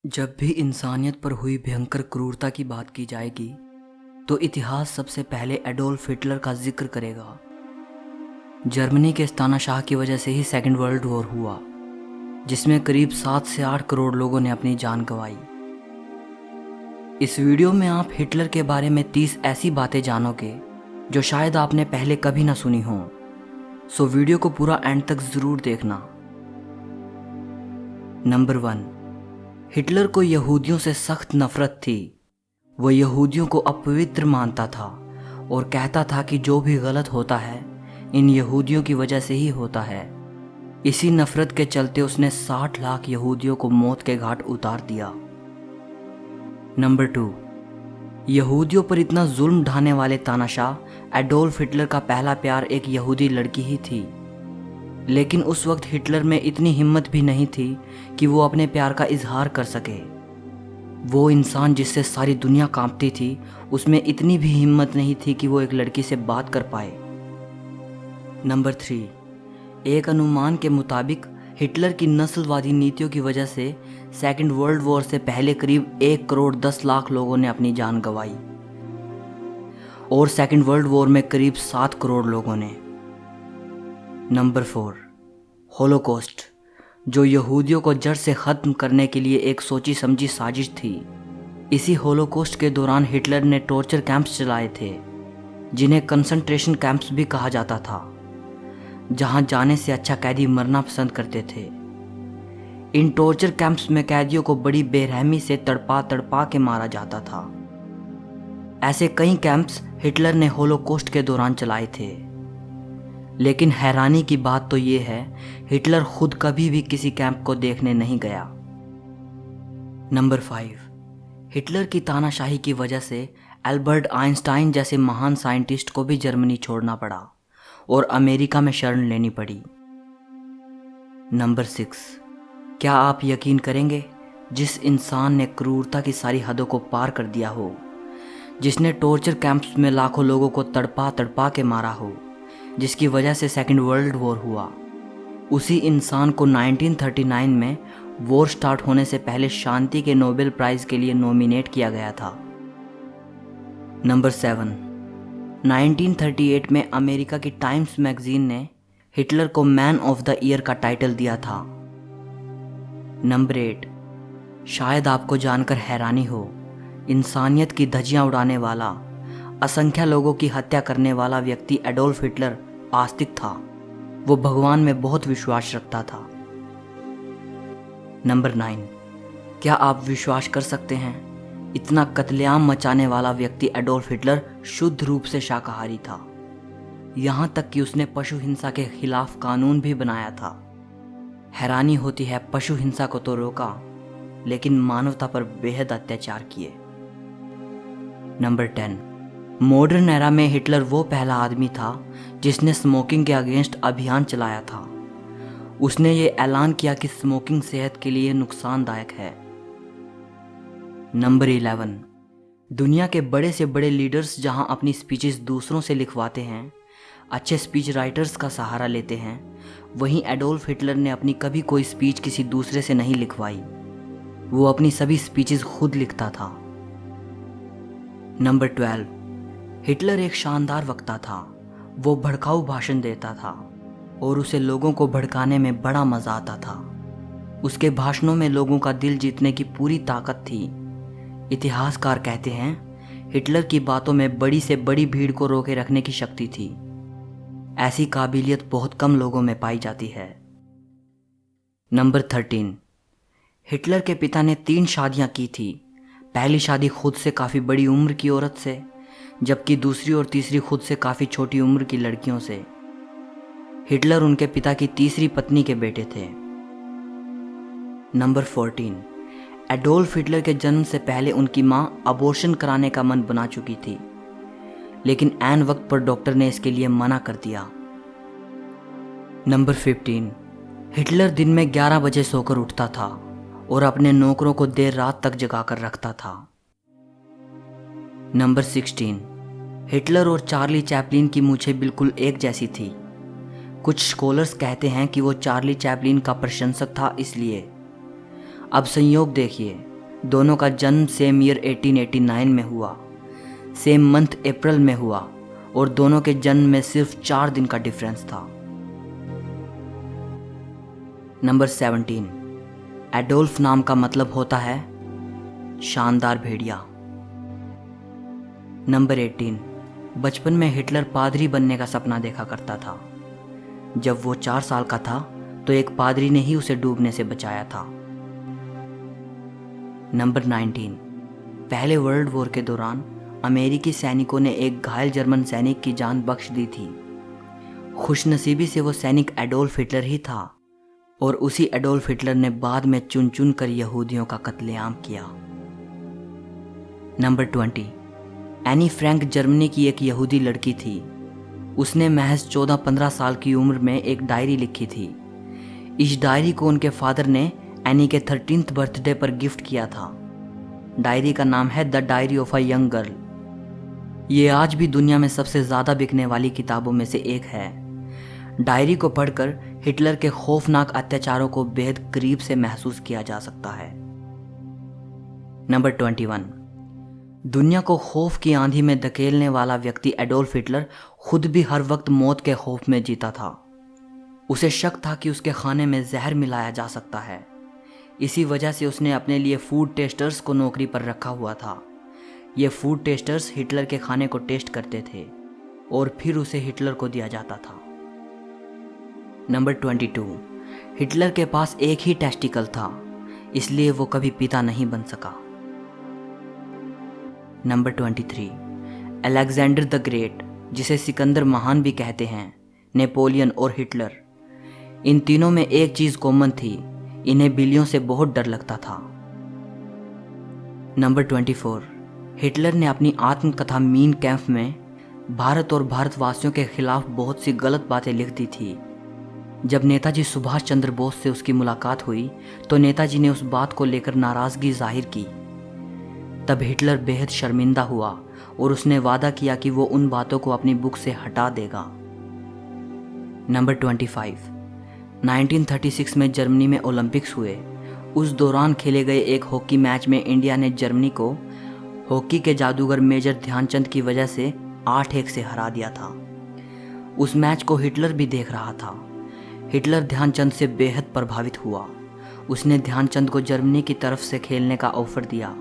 जब भी इंसानियत पर हुई भयंकर क्रूरता की बात की जाएगी तो इतिहास सबसे पहले एडोल्फ हिटलर का जिक्र करेगा। जर्मनी के तानाशाह की वजह से ही सेकेंड वर्ल्ड वॉर हुआ, जिसमें करीब 7 से 8 करोड़ लोगों ने अपनी जान गंवाई। इस वीडियो में आप हिटलर के बारे में 30 ऐसी बातें जानोगे जो शायद आपने पहले कभी ना सुनी हो। सो वीडियो को पूरा एंड तक ज़रूर देखना। नंबर 1, हिटलर को यहूदियों से सख्त नफरत थी। वह यहूदियों को अपवित्र मानता था और कहता था कि जो भी गलत होता है इन यहूदियों की वजह से ही होता है। इसी नफरत के चलते उसने 60 लाख यहूदियों को मौत के घाट उतार दिया। नंबर 2, यहूदियों पर इतना जुल्म ढाने वाले तानाशाह एडोल्फ हिटलर का पहला प्यार एक यहूदी लड़की ही थी। लेकिन उस वक्त हिटलर में इतनी हिम्मत भी नहीं थी कि वो अपने प्यार का इजहार कर सके। वो इंसान जिससे सारी दुनिया कांपती थी, उसमें इतनी भी हिम्मत नहीं थी कि वो एक लड़की से बात कर पाए। नंबर 3, एक अनुमान के मुताबिक हिटलर की नस्लवादी नीतियों की वजह से सेकेंड वर्ल्ड वॉर से पहले करीब 1 करोड़ 10 लाख लोगों ने अपनी जान गंवाई और सेकेंड वर्ल्ड वॉर में करीब 7 करोड़ लोगों ने। नंबर 4, होलोकॉस्ट, जो यहूदियों को जड़ से ख़त्म करने के लिए एक सोची समझी साजिश थी। इसी होलोकॉस्ट के दौरान हिटलर ने टॉर्चर कैंप्स चलाए थे, जिन्हें कंसंट्रेशन कैंप्स भी कहा जाता था, जहां जाने से अच्छा कैदी मरना पसंद करते थे। इन टॉर्चर कैंप्स में कैदियों को बड़ी बेरहमी से तड़पा तड़पा के मारा जाता था। ऐसे कई कैंप्स हिटलर ने होलोकॉस्ट के दौरान चलाए थे। लेकिन हैरानी की बात तो ये है, हिटलर खुद कभी भी किसी कैंप को देखने नहीं गया। नंबर 5, हिटलर की तानाशाही की वजह से एल्बर्ट आइंस्टाइन जैसे महान साइंटिस्ट को भी जर्मनी छोड़ना पड़ा और अमेरिका में शरण लेनी पड़ी। नंबर 6, क्या आप यकीन करेंगे, जिस इंसान ने क्रूरता की सारी हदों को पार कर दिया हो, जिसने टॉर्चर कैंप्स में लाखों लोगों को तड़पा तड़पा के मारा हो, जिसकी वजह से सेकेंड वर्ल्ड वॉर हुआ, उसी इंसान को 1939 में वॉर स्टार्ट होने से पहले शांति के नोबेल प्राइज़ के लिए नॉमिनेट किया गया था। नंबर 7, 1938 में अमेरिका की टाइम्स मैगजीन ने हिटलर को मैन ऑफ द ईयर का टाइटल दिया था। नंबर 8, शायद आपको जानकर हैरानी हो, इंसानियत की धज्जियां उड़ाने वाला, असंख्य लोगों की हत्या करने वाला व्यक्ति एडोल्फ हिटलर आस्तिक था। वो भगवान में बहुत विश्वास रखता था। नंबर 9, क्या आप विश्वास कर सकते हैं, इतना कत्लेआम मचाने वाला व्यक्ति एडोल्फ हिटलर शुद्ध रूप से शाकाहारी था। यहाँ तक कि उसने पशु हिंसा के खिलाफ कानून भी बनाया था। हैरानी होती है, पशु हिंसा को तो रोका, लेकिन मानवता पर बेहद अत्याचार किए। नंबर 10, मॉडर्न एरा में हिटलर वो पहला आदमी था जिसने स्मोकिंग के अगेंस्ट अभियान चलाया था। उसने ये ऐलान किया कि स्मोकिंग सेहत के लिए नुकसानदायक है। नंबर 11, दुनिया के बड़े से बड़े लीडर्स जहां अपनी स्पीचेस दूसरों से लिखवाते हैं, अच्छे स्पीच राइटर्स का सहारा लेते हैं, वहीं एडोल्फ हिटलर ने अपनी कभी कोई स्पीच किसी दूसरे से नहीं लिखवाई। वो अपनी सभी स्पीचेस खुद लिखता था। नंबर 12, हिटलर एक शानदार वक्ता था। वो भड़काऊ भाषण देता था और उसे लोगों को भड़काने में बड़ा मजा आता था। उसके भाषणों में लोगों का दिल जीतने की पूरी ताकत थी। इतिहासकार कहते हैं, हिटलर की बातों में बड़ी से बड़ी भीड़ को रोके रखने की शक्ति थी। ऐसी काबिलियत बहुत कम लोगों में पाई जाती है। नंबर 13, हिटलर के पिता ने 3 शादियां की थी। पहली शादी खुद से काफ़ी बड़ी उम्र की औरत से, जबकि दूसरी और तीसरी खुद से काफ़ी छोटी उम्र की लड़कियों से। हिटलर उनके पिता की तीसरी पत्नी के बेटे थे। नंबर 14, एडोल्फ हिटलर के जन्म से पहले उनकी मां अबॉर्शन कराने का मन बना चुकी थी, लेकिन ऐन वक्त पर डॉक्टर ने इसके लिए मना कर दिया। नंबर 15, हिटलर दिन में 11 बजे सोकर उठता था और अपने नौकरों को देर रात तक जगा कर रखता था। नंबर 16, हिटलर और चार्ली चैपलिन की मूछें बिल्कुल एक जैसी थी। कुछ स्कॉलर्स कहते हैं कि वो चार्ली चैपलिन का प्रशंसक था इसलिए। अब संयोग देखिए, दोनों का जन्म सेम ईयर 1889 में हुआ, सेम मंथ अप्रैल में हुआ और दोनों के जन्म में सिर्फ 4 दिन का डिफरेंस था। नंबर 17, एडोल्फ नाम का मतलब होता है शानदार भेड़िया। नंबर 18, बचपन में हिटलर पादरी बनने का सपना देखा करता था। जब वो 4 साल का था तो एक पादरी ने ही उसे डूबने से बचाया था। नंबर 19, पहले वर्ल्ड वॉर के दौरान अमेरिकी सैनिकों ने एक घायल जर्मन सैनिक की जान बख्श दी थी। खुशनसीबी से वो सैनिक एडोल्फ हिटलर ही था और उसी एडोल्फ हिटलर ने बाद में चुन चुन कर यहूदियों का कत्लेआम किया। नंबर 20, एनी फ्रैंक जर्मनी की एक यहूदी लड़की थी। उसने महज 14-15 साल की उम्र में एक डायरी लिखी थी। इस डायरी को उनके फादर ने एनी के 13th बर्थडे पर गिफ्ट किया था। डायरी का नाम है the diary of a young girl. ये आज भी दुनिया में सबसे ज़्यादा बिकने वाली किताबों में से एक है। डायरी को पढ़कर हिटलर के खौफनाक अत्याचारों को बेहद करीब से महसूस किया जा सकता है। नंबर 21, दुनिया को खौफ की आंधी में धकेलने वाला व्यक्ति एडोल्फ हिटलर खुद भी हर वक्त मौत के खौफ में जीता था। उसे शक था कि उसके खाने में जहर मिलाया जा सकता है। इसी वजह से उसने अपने लिए फूड टेस्टर्स को नौकरी पर रखा हुआ था। ये फूड टेस्टर्स हिटलर के खाने को टेस्ट करते थे और फिर उसे हिटलर को दिया जाता था। नंबर 22, हिटलर के पास एक ही टेस्टिकल था, इसलिए वो कभी पिता नहीं बन सका। नंबर 23, अलेक्जेंडर द ग्रेट, जिसे सिकंदर महान भी कहते हैं, नेपोलियन और हिटलर, इन तीनों में एक चीज कॉमन थी, इन्हें बिल्लियों से बहुत डर लगता था। नंबर 24, हिटलर ने अपनी आत्मकथा मीन कैंप में भारत और भारतवासियों के खिलाफ बहुत सी गलत बातें लिख दी थी। जब नेताजी सुभाष चंद्र बोस से उसकी मुलाकात हुई तो नेताजी ने उस बात को लेकर नाराजगी जाहिर की। तब हिटलर बेहद शर्मिंदा हुआ और उसने वादा किया कि वो उन बातों को अपनी बुक से हटा देगा। नंबर 25, 1936 में जर्मनी में ओलंपिक्स हुए। उस दौरान खेले गए एक हॉकी मैच में इंडिया ने जर्मनी को हॉकी के जादूगर मेजर ध्यानचंद की वजह से 8-1 से हरा दिया था। उस मैच को हिटलर भी देख रहा था। हिटलर ध्यानचंद से बेहद प्रभावित हुआ। उसने ध्यानचंद को जर्मनी की तरफ से खेलने का ऑफर दिया,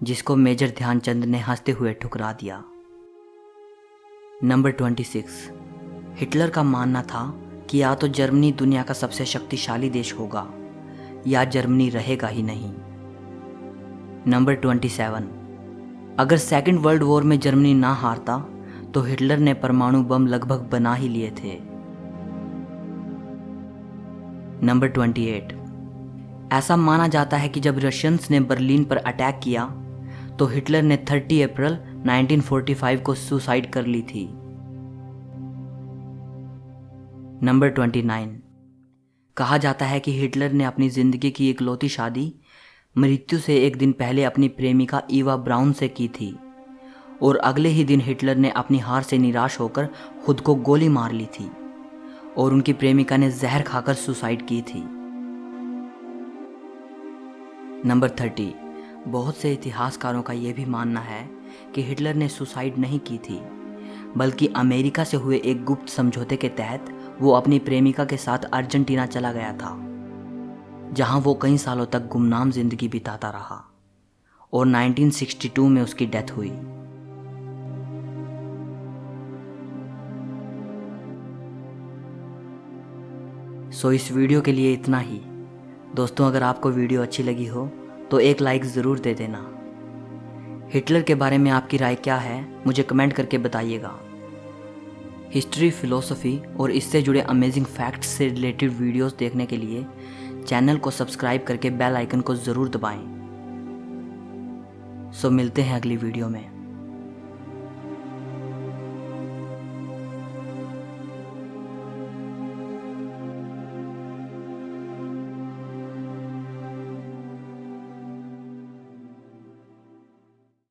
जिसको मेजर ध्यानचंद ने हंसते हुए ठुकरा दिया। नंबर 26, हिटलर का मानना था कि या तो जर्मनी दुनिया का सबसे शक्तिशाली देश होगा या जर्मनी रहेगा ही नहीं। नंबर 27, अगर सेकेंड वर्ल्ड वॉर में जर्मनी ना हारता तो हिटलर ने परमाणु बम लगभग बना ही लिए थे। नंबर 28, ऐसा माना जाता है कि जब रशियंस ने बर्लिन पर अटैक किया तो हिटलर ने 30 अप्रैल 1945 को सुसाइड कर ली थी। नंबर 29, कहा जाता है कि हिटलर ने अपनी जिंदगी की इकलौती शादी मृत्यु से एक दिन पहले अपनी प्रेमिका ईवा ब्राउन से की थी और अगले ही दिन हिटलर ने अपनी हार से निराश होकर खुद को गोली मार ली थी और उनकी प्रेमिका ने जहर खाकर सुसाइड की थी। नंबर 30, बहुत से इतिहासकारों का यह भी मानना है कि हिटलर ने सुसाइड नहीं की थी, बल्कि अमेरिका से हुए एक गुप्त समझौते के तहत वो अपनी प्रेमिका के साथ अर्जेंटीना चला गया था, जहां वो कई सालों तक गुमनाम जिंदगी बिताता रहा और 1962 में उसकी डेथ हुई। सो इस वीडियो के लिए इतना ही। दोस्तों, अगर आपको वीडियो अच्छी लगी हो तो एक लाइक ज़रूर दे देना। हिटलर के बारे में आपकी राय क्या है मुझे कमेंट करके बताइएगा। हिस्ट्री, फिलोसफी और इससे जुड़े अमेजिंग फैक्ट्स से रिलेटेड वीडियोस देखने के लिए चैनल को सब्सक्राइब करके बेल आइकन को ज़रूर दबाएं। सो मिलते हैं अगली वीडियो में।